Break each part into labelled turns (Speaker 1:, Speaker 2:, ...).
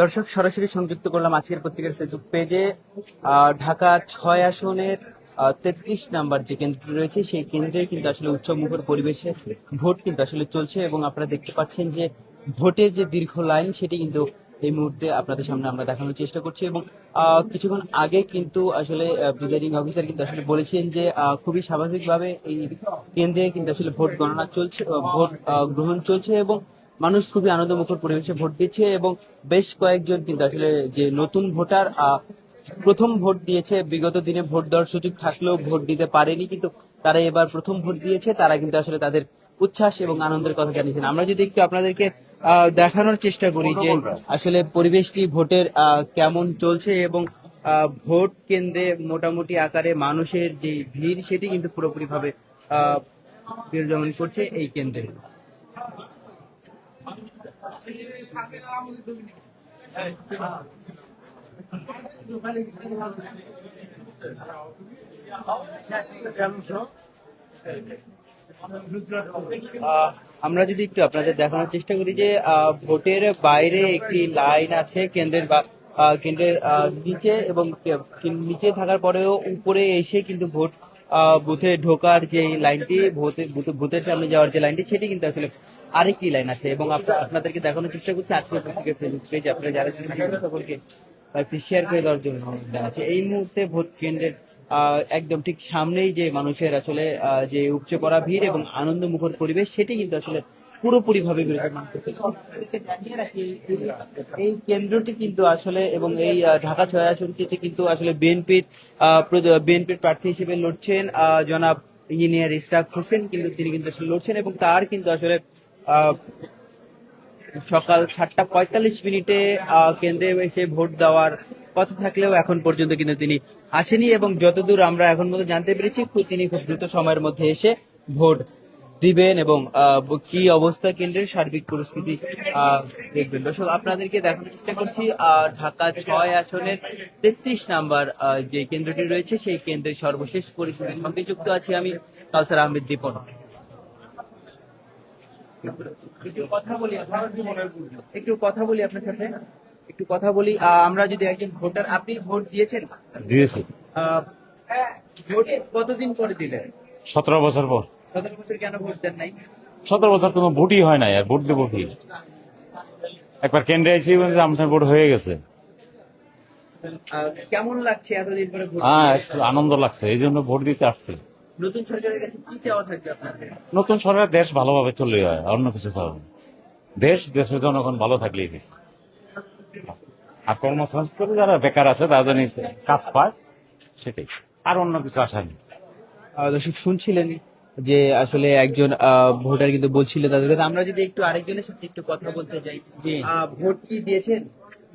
Speaker 1: দর্শক সরাসরি সংযুক্ত করলাম আজকের পত্রিকার ফেসবুক পেজে। ঢাকা 6 আসনের 33 নাম্বার যে কেন্দ্রটি রয়েছে সেই কেন্দ্রে কিন্তু আসলে উৎসবমুখর পরিবেশে ভোট কিন্তু আসলে চলছে এবং আপনারা দেখতে পাচ্ছেন যে ভোটের যে দীর্ঘ লাইন সেটি কিন্তু এই মুহূর্তে আপনাদের সামনে আমরা দেখানোর চেষ্টা করছি। এবং কিছুক্ষণ আগে কিন্তু আসলে প্রিজাইডিং অফিসার কিন্তু আসলে বলেছেন যে খুবই স্বাভাবিকভাবে এই কেন্দ্রে কিন্তু আসলে ভোট গণনা চলছে, ভোট গ্রহণ চলছে এবং মানুষ খুবই আনন্দমুখর পরিবেশে ভোট দিচ্ছে। এবং বেশ কয়েকজন কিন্তু আসলে যে নতুন ভোটার প্রথম ভোট দিয়েছে, বিগত দিনে ভোট দেওয়ার সুযোগ থাকলেও ভোট দিতে পারেনি, কিন্তু তারা এবার প্রথম ভোট দিয়েছে, তারা কিন্তু আসলে তাদের উচ্ছ্বাস এবং আনন্দের কথা জানিয়েছেন। আমরা যদি একটু আপনাদেরকে দেখানোর চেষ্টা করি যে আসলে পরিবেশটি ভোটের কেমন চলছে এবং ভোট কেন্দ্রে মোটামুটি আকারে মানুষের যে ভিড় সেটি কিন্তু পুরোপুরি ভাবে বিরাজমান করছে এই কেন্দ্রে। আমরা যদি একটু আপনাদের দেখানোর চেষ্টা করি যে ভোটের বাইরে একটি লাইন আছে কেন্দ্রের বা কেন্দ্রের নিচে, এবং নিচে থাকার পরেও উপরে এসে কিন্তু ভোট বুথে ঢোকার যে লাইনটি, বুথের সামনে যাওয়ার যে লাইনটি সেটি কিন্তু আসলে আরেকটি লাইন আছে। এবং আপনাদেরকে দেখানোর চেষ্টা করছি আজকের পত্রিকার ফেসবুক পেজ, আপনারা যারা সকলকে একটু শেয়ার করে দেওয়ার জন্য আছে। এই মুহূর্তে ভোট কেন্দ্রের একদম ঠিক সামনেই যে মানুষের আসলে যে উপচে পড়া ভিড় এবং আনন্দ মুখর পরিবেশ সেটি কিন্তু আসলে পুরোপুরি ভাবে বিরাজমান করতে। জানিয়ে রাখি এই কেন্দ্রটি কিন্তু আসলে এবং এই ঢাকা 6 আসনটিতে কিন্তু আসলে বিএনপির প্রার্থী হিসেবে লড়ছেন জনাব ইঞ্জিনিয়ার ইশরাক হোসেন, কিন্তু তিনি কিন্তু আসলে লড়ছেন এবং তার কিন্তু আসলে সকাল 7:45 কেন্দ্রে এসে ভোট দেওয়ার কথা থাকলেও এখন পর্যন্ত কিন্তু তিনি আসেনি। এবং যতদূর আমরা এখন মধ্যে জানতে পেরেছি তিনি খুব দ্রুত সময়ের মধ্যে এসে ভোট দিবেন এবং কি অবস্থা কেন্দ্রের সার্বিক পরিস্থিতি দেখবেন। দর্শক আপনাদেরকে দেখানোর চেষ্টা করছি ঢাকা 6 আসনের 33 নাম্বার যে কেন্দ্রটি রয়েছে সেই কেন্দ্রের সর্বশেষ পরিস্থিতির সঙ্গে যুক্ত আছি আমি কাউসার আহমেদ দীপন। একটু কথা বলি আপনার সাথে, একটু কথা বলি। আমরা যদি একজন ভোটার, আপনি ভোট দিয়েছেন?
Speaker 2: দিয়েছি।
Speaker 1: ভোট কতদিন পরে দিলেন?
Speaker 2: 17 বছর পর।
Speaker 1: 17 বছর কেন ভোট দেন নাই?
Speaker 2: 17 বছর কোনো ভোটই হয় নাই, আর ভোট দেবো কি? একবার কেন্দ্রে আইসি আপনার ভোট হয়ে গেছে।
Speaker 1: কেমন লাগছে এতদিন পরে ভোট?
Speaker 2: হ্যাঁ, আনন্দ লাগছে, এই জন্য ভোট দিতে আসছি।
Speaker 1: নতুন সরকারের কাছে কি চাওয়া থাকবে আপনাদের?
Speaker 2: নতুন সরকার দেশ ভালোভাবে চলে যায়, অন্য কিছু চাওয়া না। দেশের জনগণ ভালো থাকলেই বেশি। আর কর্মসংস্থানে যারা বেকার আছে তারা যেন কাজ পায়, সেটাই, আর অন্য কিছু আশা নেই।
Speaker 1: দর্শক শুনছিলেন যে আসলে একজন ভোটার কিন্তু বলছিল তাদের কথা। আমরা যদি একটু আরেকজনের সাথে একটু কথা বলতে চাই, ভোট কি দিয়েছেন?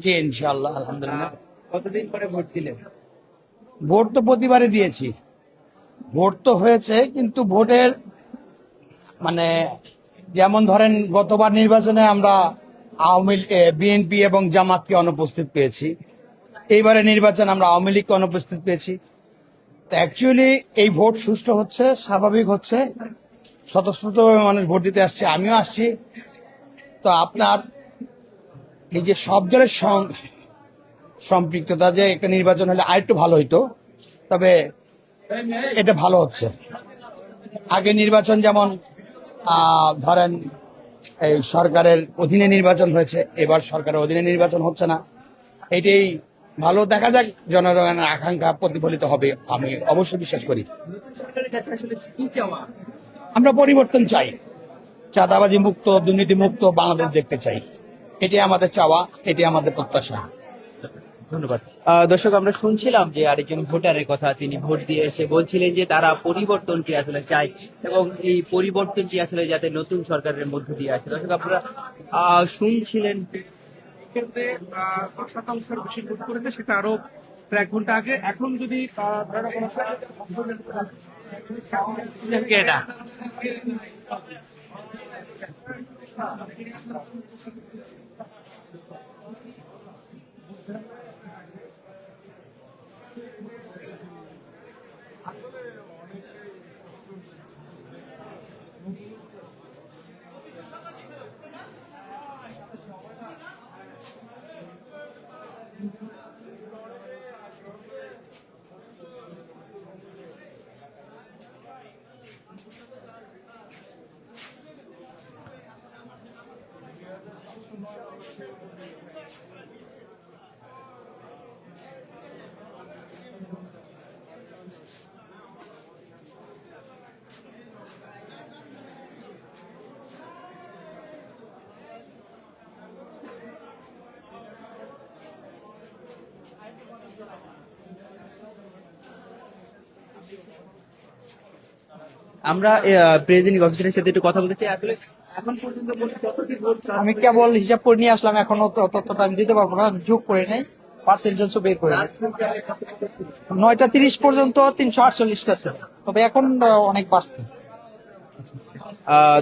Speaker 3: জি ইনশাআল্লাহ, আলহামদুলিল্লাহ।
Speaker 1: কতদিন পরে ভোট দিলেন?
Speaker 3: ভোট তো প্রতিবারে দিয়েছি, ভোট তো হয়েছে, কিন্তু ভোটের মানে যেমন ধরেন গতবার নির্বাচনে আমরা বিএনপি এবং জামাতকে অনুপস্থিত পেয়েছি, এইবারে নির্বাচন আমরা আওয়ামী লীগকে অনুপস্থিত পেয়েছি। অ্যাকচুয়ালি এই ভোট সুষ্ঠু হচ্ছে, স্বাভাবিক হচ্ছে, স্বতঃস্ফূর্তভাবে মানুষ ভোট দিতে আসছে, আমিও আসছি। তো আপনার এই যে সব দলের সম্পৃক্ততা, যে একটা নির্বাচন হলে আরেকটু ভালো হইতো, তবে এটা ভালো হচ্ছে। আগে নির্বাচন যেমন ধরেন এই সরকারের অধীনে নির্বাচন হয়েছে, এবার সরকারের অধীনে নির্বাচন হচ্ছে না, এটাই ভালো। দেখা যাক, জনগণের আকাঙ্ক্ষা প্রতিফলিত হবে, আমি অবশ্যই বিশ্বাস করি।
Speaker 1: সরকারের কাছে আসলে কি চাওয়া?
Speaker 3: আমরা পরিবর্তন চাই, চাঁদাবাজি মুক্ত, দুর্নীতি মুক্ত বাংলাদেশ দেখতে চাই, এটাই আমাদের চাওয়া, এটাই আমাদের প্রত্যাশা।
Speaker 1: ধন্যবাদ। দর্শক আমরা শুনছিলাম যে আরেকজন ভোটারের কথা, তিনি ভোট দিয়ে এসে বলছিলেন যে তারা পরিবর্তনটি আসলে চায় এবং এই পরিবর্তনটি আসলে যাতে নতুন সরকারের মধ্য দিয়ে আসে। দর্শক আপনারা শুনছিলেন
Speaker 4: ক্ষেত্রে 10% বেশি ভোট করেছে, সেটা আরো প্রায় 1 ঘন্টা আগে। এখন যদি
Speaker 1: এটা আমরা প্রেসিডেন্ট অফিসারের সাথে একটু কথা বলতে চাই। আসলে এখন পর্যন্ত মোট কতটি ভোট
Speaker 3: আমি কেবল হিসাব করে নিয়ে আসলাম, এখনো ততটা আমি দিতে পারবো না, আমি যোগ করে নেই, পার্সেন্টেজ বের করে নেই। 9:30 পর্যন্ত 348টা ছিল, তবে এখন অনেক বাড়ছে।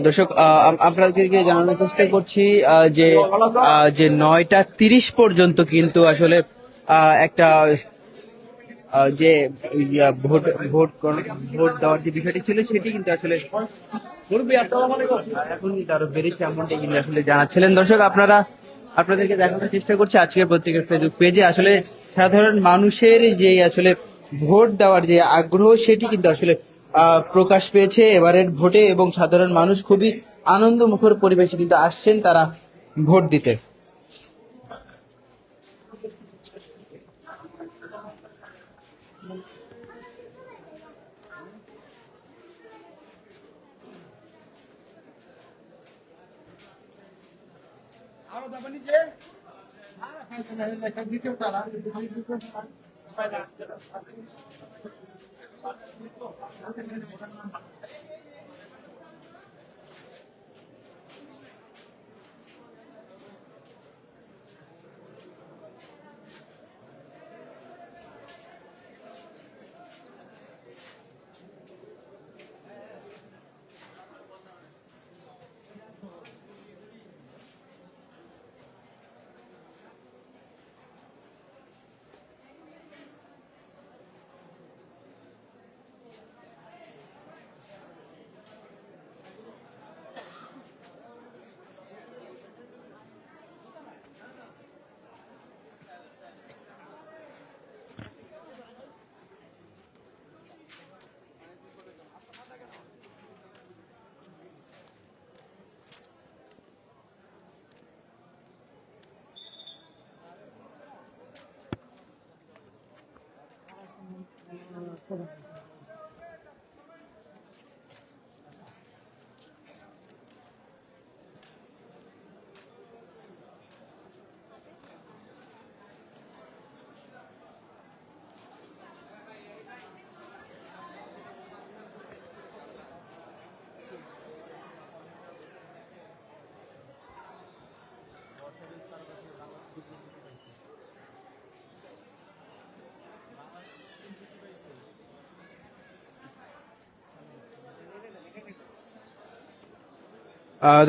Speaker 1: দর্শক, আপনাদেরকে জানানোর চেষ্টা করছি যে 9:30 পর্যন্ত কিন্তু আসলে একটা যে ভোট ভোট ভোট দেওয়ার যে বিষয়টি ছিল সেটি কিন্তু আসলে এখন কিন্তু আরো বেড়েছে, এমনটাই কিন্তু আসলে জানাচ্ছিলেন। দর্শক, আপনাদেরকে দেখানোর চেষ্টা করছি আজকের পত্রিকার ফেসবুক পেজে আসলে সাধারণ মানুষের যে আসলে ভোট দেওয়ার যে আগ্রহ সেটি কিন্তু আসলে প্রকাশ পেয়েছে এবারের ভোটে, এবং সাধারণ মানুষ খুবই আনন্দমুখর পরিবেশে কিন্তু আসছেন তারা ভোট দিতে।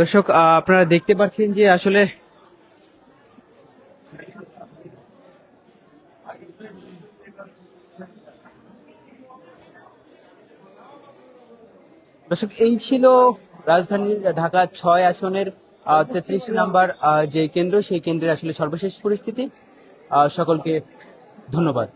Speaker 1: দর্শক, আপনারা দেখতে পাচ্ছেন যে আসলে দর্শক, এই ছিল রাজধানীর ঢাকা 6 আসনের 33 নাম্বার যে কেন্দ্র, সেই কেন্দ্রের আসলে সর্বশেষ পরিস্থিতি। সকলকে ধন্যবাদ।